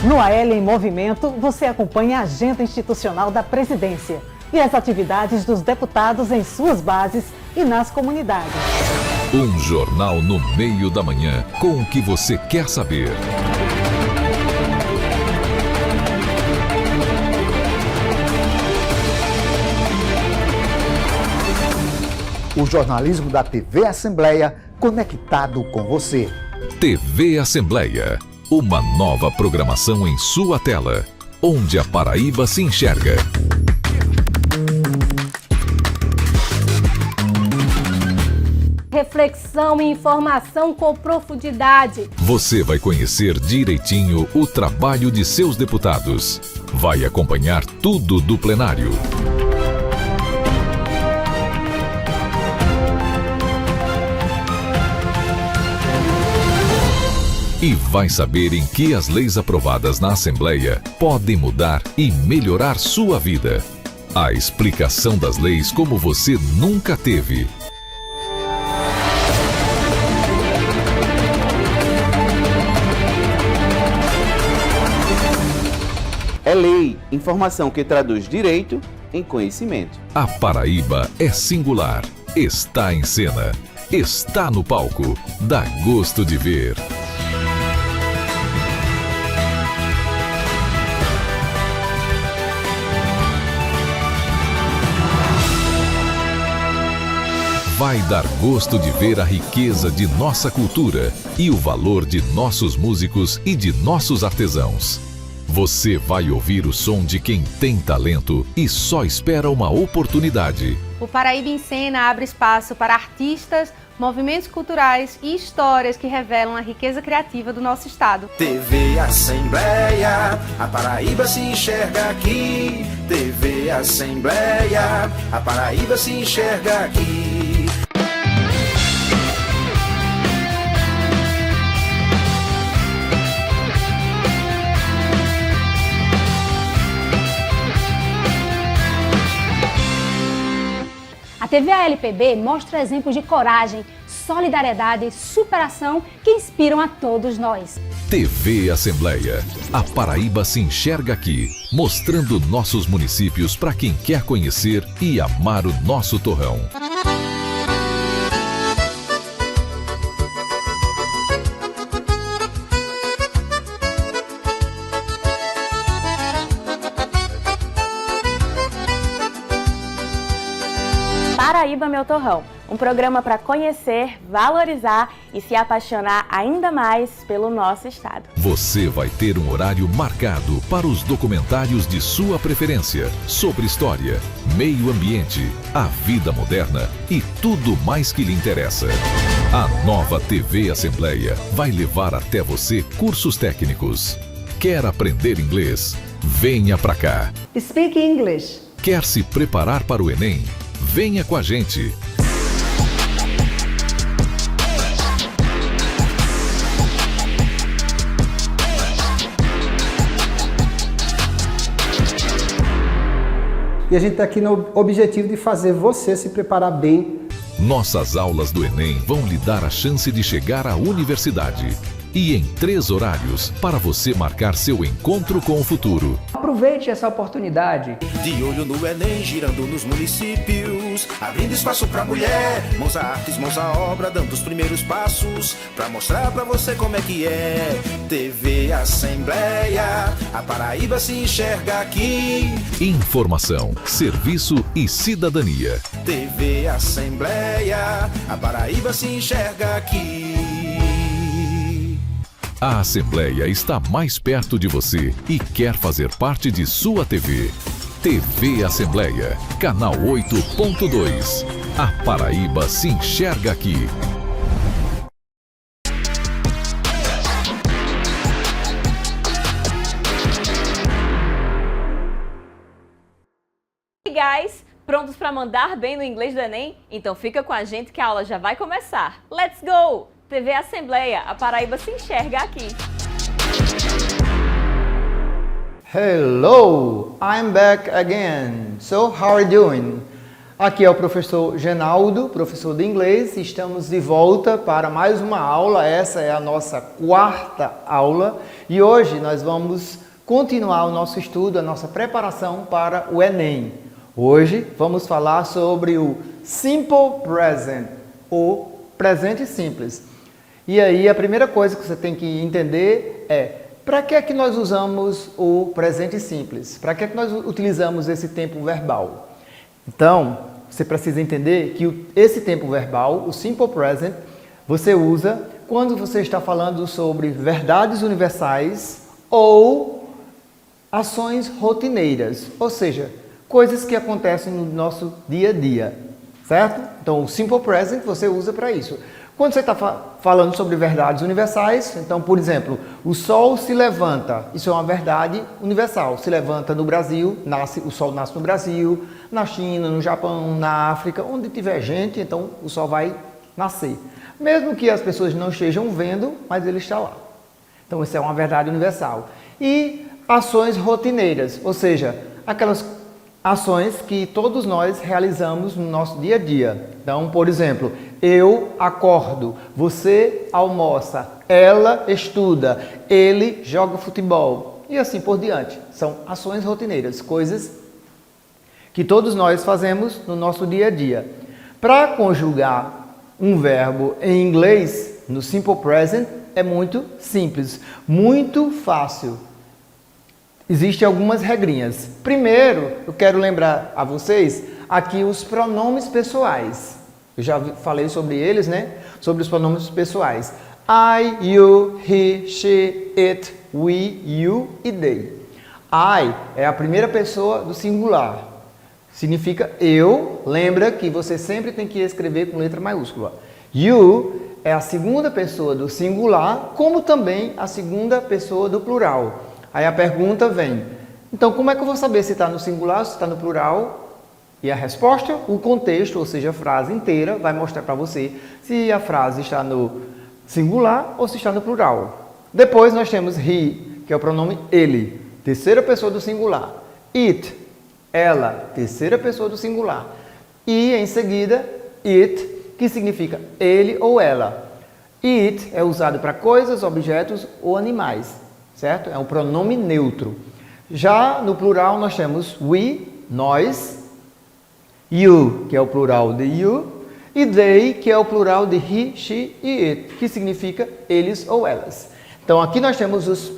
No AL em Movimento, você acompanha a agenda institucional da presidência e as atividades dos deputados em suas bases e nas comunidades. Um jornal no meio da manhã, com o que você quer saber. O jornalismo da TV Assembleia, conectado com você. TV Assembleia, uma nova programação em sua tela, onde a Paraíba se enxerga. Reflexão e informação com profundidade. Você vai conhecer direitinho o trabalho de seus deputados. Vai acompanhar tudo do plenário. E vai saber em que as leis aprovadas na Assembleia podem mudar e melhorar sua vida. A explicação das leis como você nunca teve. É lei, informação que traduz direito em conhecimento. A Paraíba é singular, está em cena, está no palco, dá gosto de ver. Vai dar gosto de ver a riqueza de nossa cultura e o valor de nossos músicos e de nossos artesãos. Você vai ouvir o som de quem tem talento e só espera uma oportunidade. O Paraíba em Cena abre espaço para artistas, movimentos culturais e histórias que revelam a riqueza criativa do nosso estado. TV Assembleia, a Paraíba se enxerga aqui. TV Assembleia, a Paraíba se enxerga aqui. A TV ALPB mostra exemplos de coragem, solidariedade e superação que inspiram a todos nós. TV Assembleia. A Paraíba se enxerga aqui, mostrando nossos municípios para quem quer conhecer e amar o nosso torrão. Paraíba Meu Torrão, um programa para conhecer, valorizar e se apaixonar ainda mais pelo nosso estado. Você vai ter um horário marcado para os documentários de sua preferência sobre história, meio ambiente, a vida moderna e tudo mais que lhe interessa. A nova TV Assembleia vai levar até você cursos técnicos. Quer aprender inglês? Venha pra cá. Speak English. Quer se preparar para o Enem? Venha com a gente. E a gente está aqui no objetivo de fazer você se preparar bem. Nossas aulas do Enem vão lhe dar a chance de chegar à universidade. E em 3 horários para você marcar seu encontro com o futuro. Aproveite essa oportunidade. De olho no Enem, girando nos municípios, abrindo espaço pra mulher, mãos à artes, mãos à obra, dando os primeiros passos, pra mostrar pra você como é que é. TV Assembleia, a Paraíba se enxerga aqui. Informação, serviço e cidadania. TV Assembleia, a Paraíba se enxerga aqui. A Assembleia está mais perto de você e quer fazer parte de sua TV. TV Assembleia, canal 8.2. A Paraíba se enxerga aqui. E guys, prontos para mandar bem no inglês do Enem? Então fica com a gente que a aula já vai começar. Let's go! TV Assembleia, a Paraíba se enxerga aqui. Hello, I'm back again. So how are you doing? Aqui é o professor Genaldo, professor de inglês. Estamos de volta para mais uma aula. Essa é a nossa 4ª aula e hoje nós vamos continuar o nosso estudo, a nossa preparação para o Enem. Hoje vamos falar sobre o Simple Present, o presente simples. E aí a primeira coisa que você tem que entender é para que é que nós usamos o presente simples? Para que é que nós utilizamos esse tempo verbal? Então, você precisa entender que esse tempo verbal, o Simple Present, você usa quando você está falando sobre verdades universais ou ações rotineiras, ou seja, coisas que acontecem no nosso dia a dia, certo? Então, o Simple Present você usa para isso. Quando você está falando sobre verdades universais, então, por exemplo, o sol se levanta, isso é uma verdade universal, se levanta no Brasil, o sol nasce no Brasil, na China, no Japão, na África, onde tiver gente, então o sol vai nascer. Mesmo que as pessoas não estejam vendo, mas ele está lá. Então, isso é uma verdade universal. E ações rotineiras, ou seja, aquelas ações que todos nós realizamos no nosso dia a dia. Então, por exemplo, eu acordo, você almoça, ela estuda, ele joga futebol e assim por diante. São ações rotineiras, coisas que todos nós fazemos no nosso dia a dia. Para conjugar um verbo em inglês, no Simple Present, é muito simples, muito fácil. Existem algumas regrinhas. Primeiro, eu quero lembrar a vocês aqui os pronomes pessoais. Eu já falei sobre eles, né? Sobre os pronomes pessoais. I, you, he, she, it, we, you e they. I é a primeira pessoa do singular. Significa eu. Lembra que você sempre tem que escrever com letra maiúscula. You é a segunda pessoa do singular, como também a segunda pessoa do plural. Aí a pergunta vem, então como é que eu vou saber se está no singular ou se está no plural? E a resposta, o contexto, ou seja, a frase inteira, vai mostrar para você se a frase está no singular ou se está no plural. Depois nós temos he, que é o pronome ele, terceira pessoa do singular. It, ela, terceira pessoa do singular. E em seguida, it, que significa ele ou ela. It é usado para coisas, objetos ou animais. Certo? É um pronome neutro. Já no plural nós temos we, nós, you, que é o plural de you, e they, que é o plural de he, she e it, que significa eles ou elas. Então aqui nós temos os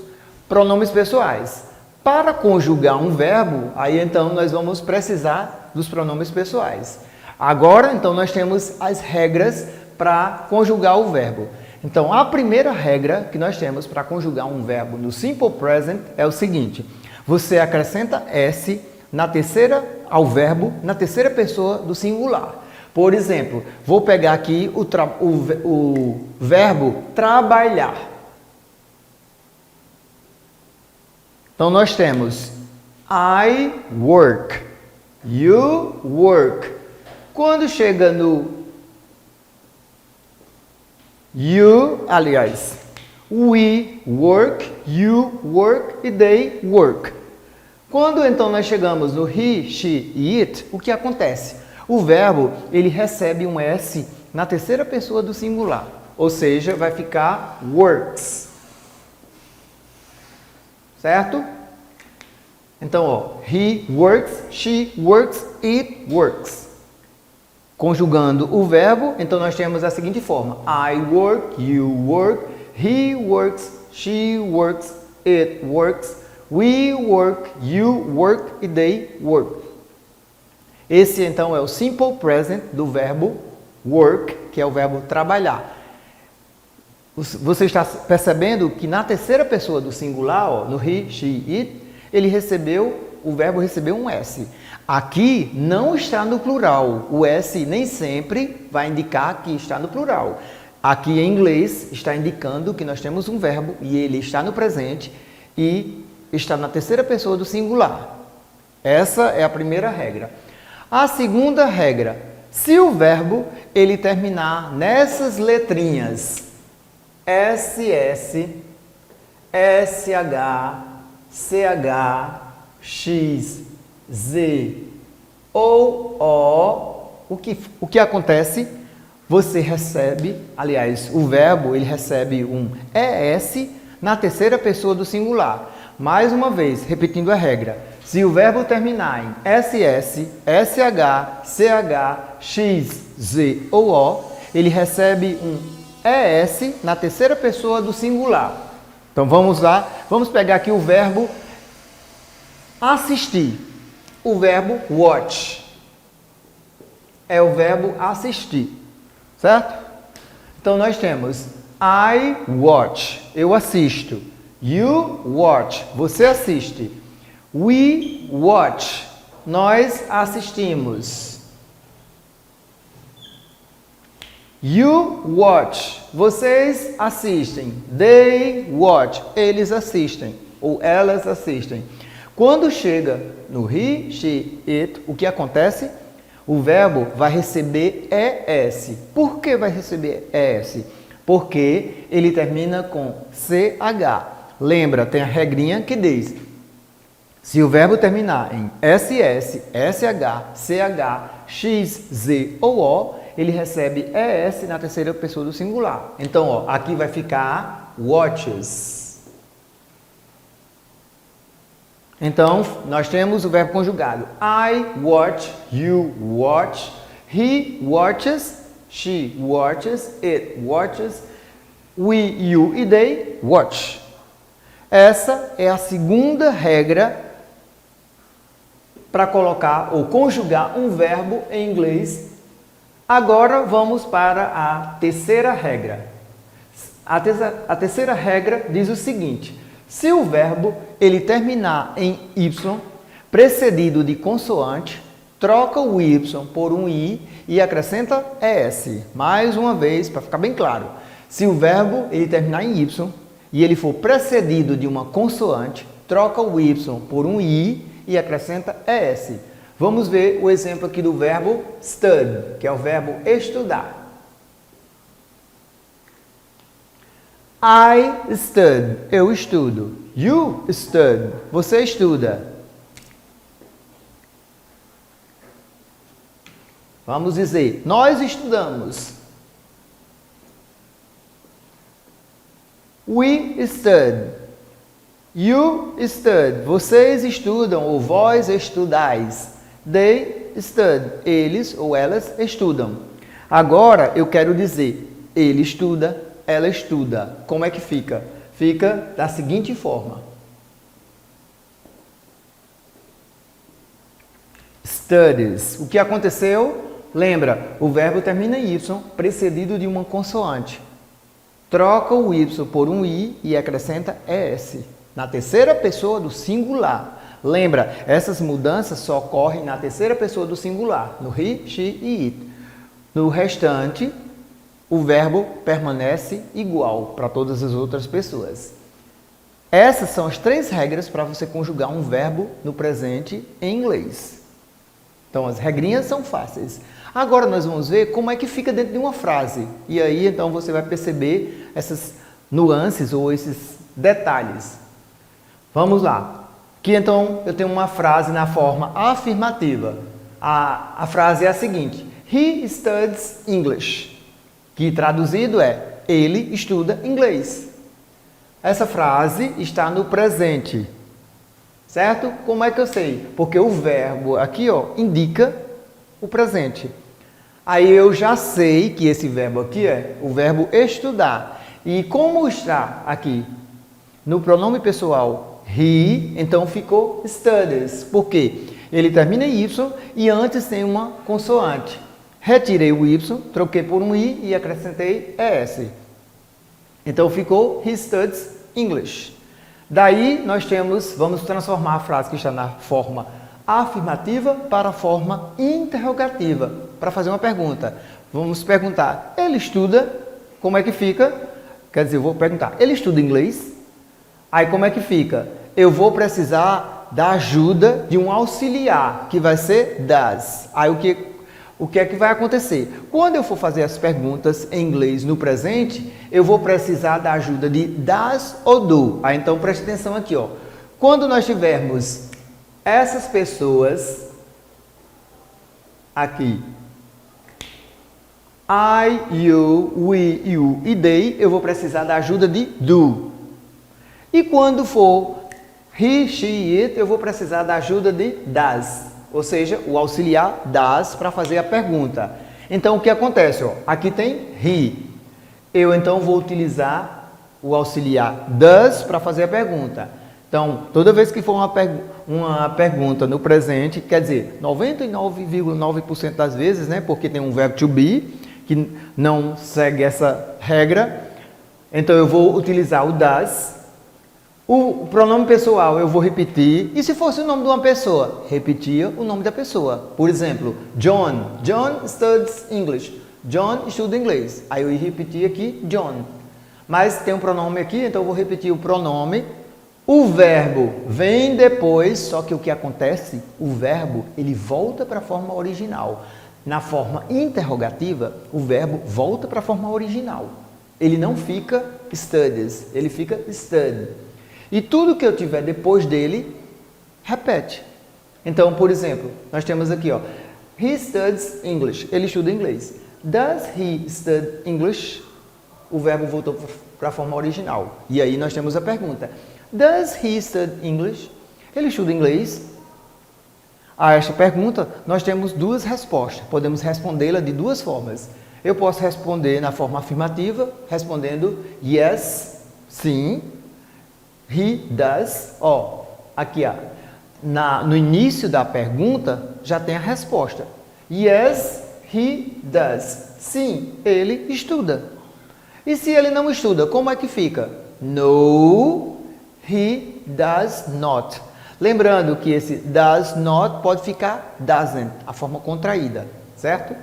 pronomes pessoais. Para conjugar um verbo, aí então nós vamos precisar dos pronomes pessoais. Agora, então, nós temos as regras para conjugar o verbo. Então, a primeira regra que nós temos para conjugar um verbo no Simple Present é o seguinte: você acrescenta S ao verbo na terceira pessoa do singular. Por exemplo, vou pegar aqui o verbo trabalhar. Então, nós temos I work, you work. Quando chega no we work, you work e they work. Quando então nós chegamos no he, she e it, o que acontece? O verbo, ele recebe um S na terceira pessoa do singular, ou seja, vai ficar works. Certo? Então, ó, he works, she works, it works. Conjugando o verbo, então nós temos a seguinte forma: I work, you work, he works, she works, it works, we work, you work e they work. Esse então é o Simple Present do verbo work, que é o verbo trabalhar. Você está percebendo que na terceira pessoa do singular, ó, no he, she, it, o verbo recebeu um S. Aqui não está no plural. O S nem sempre vai indicar que está no plural. Aqui em inglês está indicando que nós temos um verbo e ele está no presente e está na terceira pessoa do singular. Essa é a primeira regra. A segunda regra: se o verbo ele terminar nessas letrinhas SS, SH, CH, X, Z ou O, o que acontece? Você recebe, aliás, o verbo ele recebe um ES na terceira pessoa do singular. Mais uma vez, repetindo a regra. Se o verbo terminar em SS, SH, CH, X, Z ou O, ele recebe um ES na terceira pessoa do singular. Então vamos lá, vamos pegar aqui o verbo assistir. O verbo watch é o verbo assistir, certo? Então nós temos I watch, eu assisto. You watch, você assiste. We watch, nós assistimos. You watch, vocês assistem. They watch, eles assistem ou elas assistem. Quando chega no he, she, it, o que acontece? O verbo vai receber ES. Por que vai receber ES? Porque ele termina com CH. Lembra, tem a regrinha que diz: se o verbo terminar em SS, SH, CH, X, Z ou O, ele recebe ES na terceira pessoa do singular. Então, ó, aqui vai ficar watches. Então, nós temos o verbo conjugado. I watch, you watch, he watches, she watches, it watches, we, you e they watch. Essa é a segunda regra para colocar ou conjugar um verbo em inglês. Agora vamos para a terceira regra. A terceira regra diz o seguinte: se o verbo ele terminar em Y, precedido de consoante, troca o Y por um I e acrescenta ES. Mais uma vez, para ficar bem claro. Se o verbo ele terminar em Y e ele for precedido de uma consoante, troca o Y por um I e acrescenta ES. Vamos ver o exemplo aqui do verbo stud, que é o verbo estudar. I stud, eu estudo. You stud, você estuda. Vamos dizer, nós estudamos. We stud. You stud, vocês estudam ou vós estudais. They stud, eles ou elas estudam. Agora eu quero dizer, ele estuda, ela estuda. Como é que fica? Fica da seguinte forma. Studies. O que aconteceu? Lembra, o verbo termina em Y, precedido de uma consoante. Troca o Y por um I e acrescenta ES. Na terceira pessoa do singular. Lembra, essas mudanças só ocorrem na terceira pessoa do singular. No he, she e it. No restante, o verbo permanece igual para todas as outras pessoas. Essas são as 3 regras para você conjugar um verbo no presente em inglês. Então, as regrinhas são fáceis. Agora, nós vamos ver como é que fica dentro de uma frase. E aí, então, você vai perceber essas nuances ou esses detalhes. Vamos lá. Aqui, então, eu tenho uma frase na forma afirmativa. A frase é a seguinte: He studies English. Que traduzido é, ele estuda inglês. Essa frase está no presente, certo? Como é que eu sei? Porque o verbo aqui, ó, indica o presente. Aí eu já sei que esse verbo aqui é o verbo estudar. E como está aqui no pronome pessoal he, então ficou studies. Por quê? Ele termina em Y e antes tem uma consoante. Retirei o Y, troquei por um I e acrescentei ES. Então ficou He studies English. Daí nós temos, vamos transformar a frase que está na forma afirmativa para a forma interrogativa, para fazer uma pergunta. Vamos perguntar, ele estuda? Como é que fica? Quer dizer, eu vou perguntar, ele estuda inglês? Aí como é que fica? Eu vou precisar da ajuda de um auxiliar, que vai ser does. Aí o que é que vai acontecer? Quando eu for fazer as perguntas em inglês no presente, eu vou precisar da ajuda de does ou do. Aí então preste atenção aqui, ó. Quando nós tivermos essas pessoas aqui I, you, we, you e they, eu vou precisar da ajuda de do. E quando for he, she, it, eu vou precisar da ajuda de does. Ou seja, o auxiliar does para fazer a pergunta. Então, o que acontece? Ó, aqui tem he. Eu, então, vou utilizar o auxiliar does para fazer a pergunta. Então, toda vez que for uma pergunta no presente, quer dizer, 99,9% das vezes, né, porque tem um verbo to be, que não segue essa regra, então eu vou utilizar o does. O pronome pessoal eu vou repetir, e se fosse o nome de uma pessoa, repetia o nome da pessoa. Por exemplo, John. John studies English. John estuda inglês. Aí eu ia repetir aqui John. Mas tem um pronome aqui, então eu vou repetir o pronome. O verbo vem depois, só que o que acontece? O verbo, ele volta para a forma original. Na forma interrogativa, o verbo volta para a forma original. Ele não fica studies, ele fica stud. E tudo que eu tiver depois dele, repete. Então, por exemplo, nós temos aqui, ó, he studies English, ele estuda inglês. Does he study English? O verbo voltou para a forma original. E aí nós temos a pergunta. Does he study English? Ele estuda inglês? A esta pergunta, nós temos duas respostas. Podemos respondê-la de duas formas. Eu posso responder na forma afirmativa, respondendo yes, sim. He does. Ó, aqui, ó, no início da pergunta, já tem a resposta. Yes, he does. Sim, ele estuda. E se ele não estuda, como é que fica? No, he does not. Lembrando que esse does not pode ficar doesn't, a forma contraída, certo?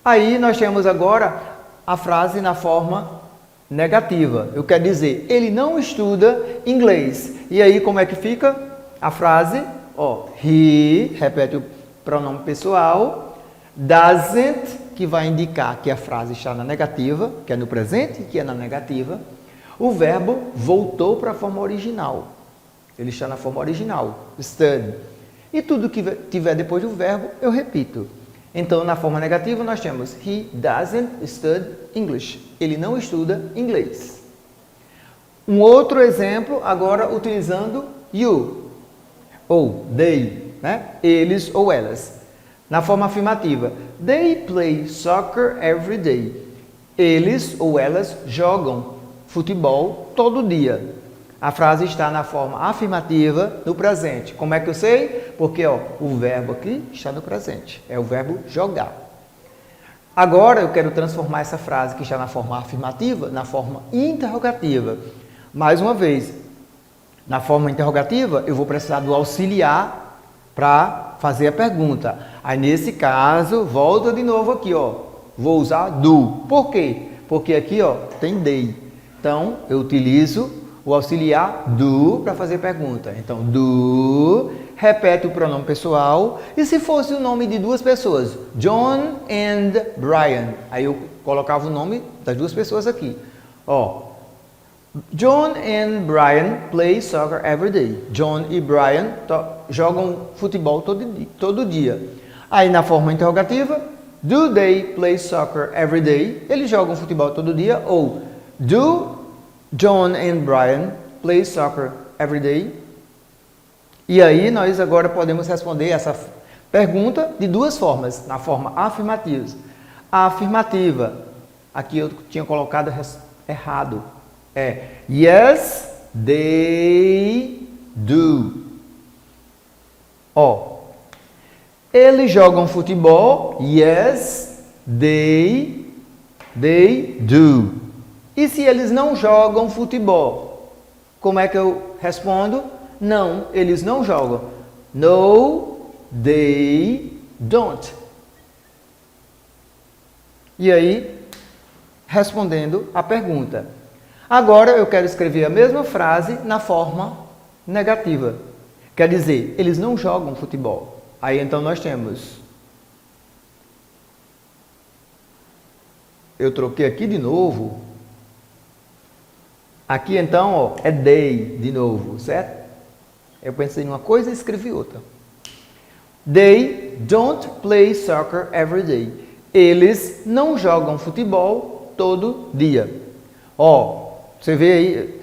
Aí nós temos agora a frase na forma negativa. Eu quero dizer, ele não estuda inglês. E aí como é que fica a frase? Ó, he, repete o pronome pessoal, doesn't, que vai indicar que a frase está na negativa, que é no presente, que é na negativa. O verbo voltou para a forma original. Ele está na forma original, study. E tudo que tiver depois do verbo, eu repito. Então, na forma negativa, nós temos he doesn't study English. Ele não estuda inglês. Um outro exemplo, agora utilizando you, ou they, né? Eles ou elas. Na forma afirmativa, they play soccer every day. Eles ou elas jogam futebol todo dia. A frase está na forma afirmativa no presente. Como é que eu sei? Porque ó, o verbo aqui está no presente. É o verbo jogar. Agora eu quero transformar essa frase que está na forma afirmativa na forma interrogativa. Mais uma vez, na forma interrogativa eu vou precisar do auxiliar para fazer a pergunta. Aí nesse caso, volta de novo aqui, ó. Vou usar do. Por quê? Porque aqui, ó, tem they. Então eu utilizo o auxiliar do para fazer pergunta. Então, do, repete o pronome pessoal. E se fosse o nome de duas pessoas? John and Brian. Aí eu colocava o nome das duas pessoas aqui. Ó, John and Brian play soccer every day. John e Brian jogam futebol todo dia. Aí na forma interrogativa, do they play soccer every day? Eles jogam futebol todo dia. Ou, do John and Brian play soccer every day? E aí nós agora podemos responder essa pergunta de duas formas, na forma afirmativa. A afirmativa, aqui eu tinha colocado errado, é yes, they do. Ó, eles jogam futebol, yes, they do. E se eles não jogam futebol? Como é que eu respondo? Não, eles não jogam. No, they don't. E aí, respondendo a pergunta. Agora eu quero escrever a mesma frase na forma negativa. Quer dizer, eles não jogam futebol. Aí então nós temos... Eu troquei aqui de novo. Aqui então, ó, é they de novo, certo? Eu pensei em uma coisa e escrevi outra. They don't play soccer every day. eles não jogam futebol todo dia. Ó, você vê aí,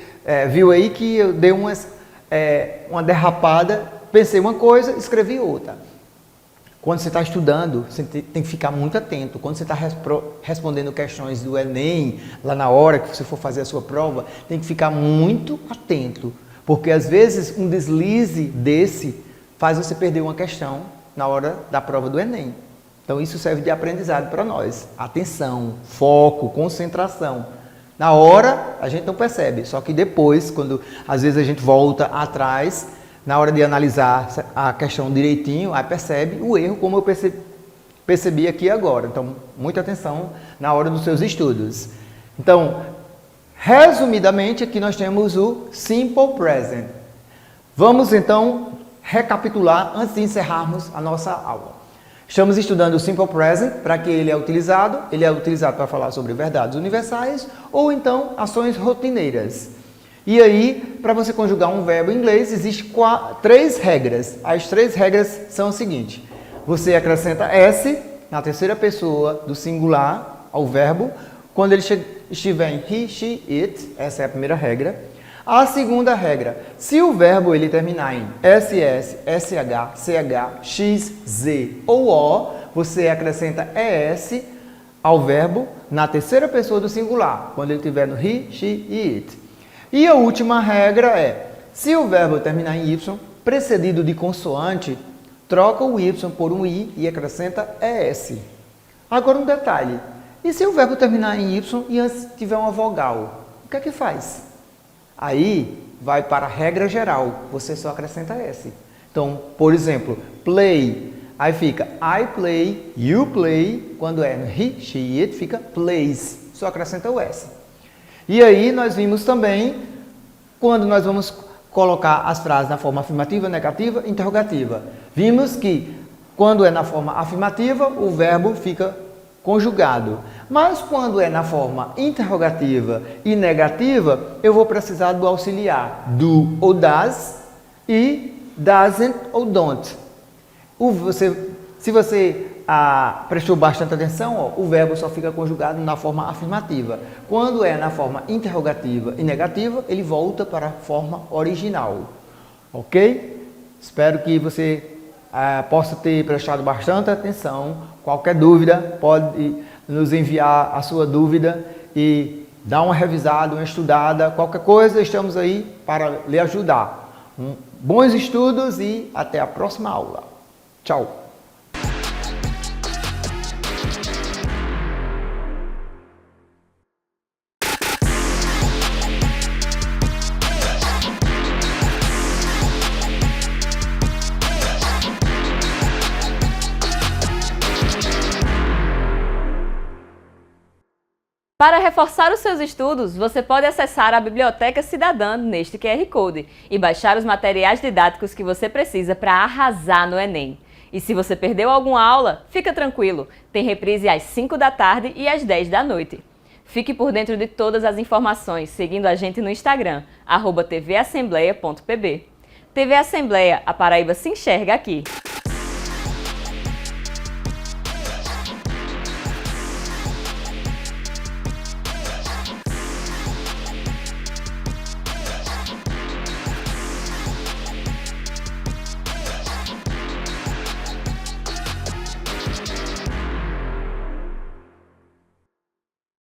viu aí que eu dei uma derrapada, pensei uma coisa, escrevi outra. Quando você está estudando, você tem que ficar muito atento. Quando você está respondendo questões do Enem, lá na hora que você for fazer a sua prova, tem que ficar muito atento. Porque às vezes um deslize desse faz você perder uma questão na hora da prova do Enem. Então isso serve de aprendizado para nós. Atenção, foco, concentração. Na hora a gente não percebe, só que depois, quando às vezes a gente volta atrás, na hora de analisar a questão direitinho, aí percebe o erro, como eu percebi aqui agora. Então, muita atenção na hora dos seus estudos. Então, resumidamente, aqui nós temos o Simple Present. Vamos, então, recapitular antes de encerrarmos a nossa aula. Estamos estudando o Simple Present, para que ele é utilizado. Ele é utilizado para falar sobre verdades universais ou, então, ações rotineiras. E aí, para você conjugar um verbo em inglês, existem 3 regras. As 3 regras são o seguinte. Você acrescenta S na terceira pessoa do singular ao verbo, quando ele estiver em he, she, it. Essa é a primeira regra. A segunda regra, se o verbo ele terminar em SS, SH, CH, X, Z ou O, você acrescenta ES ao verbo na terceira pessoa do singular, quando ele estiver no he, she e it. E a última regra é, se o verbo terminar em Y, precedido de consoante, troca o Y por um I e acrescenta ES. Agora um detalhe, e se o verbo terminar em Y e antes tiver uma vogal, o que é que faz? Aí vai para a regra geral, você só acrescenta S. Então, por exemplo, play, aí fica I play, you play, quando é no he, she, it, fica plays, só acrescenta o S. E aí nós vimos também, quando nós vamos colocar as frases na forma afirmativa, negativa, interrogativa. Vimos que quando é na forma afirmativa, o verbo fica conjugado. Mas quando é na forma interrogativa e negativa, eu vou precisar do auxiliar do ou das e doesn't ou don't. Se você prestou bastante atenção, o verbo só fica conjugado na forma afirmativa. Quando é na forma interrogativa e negativa, ele volta para a forma original. Ok? Espero que você possa ter prestado bastante atenção. Qualquer dúvida, pode nos enviar a sua dúvida e dar uma revisada, uma estudada. Qualquer coisa, estamos aí para lhe ajudar. Bons estudos e até a próxima aula. Tchau! Para reforçar os seus estudos, você pode acessar a Biblioteca Cidadã neste QR Code e baixar os materiais didáticos que você precisa para arrasar no Enem. E se você perdeu alguma aula, fica tranquilo, tem reprise às 5 da tarde e às 10 da noite. Fique por dentro de todas as informações seguindo a gente no Instagram, @tvassembleia.pb. TV Assembleia, a Paraíba se enxerga aqui.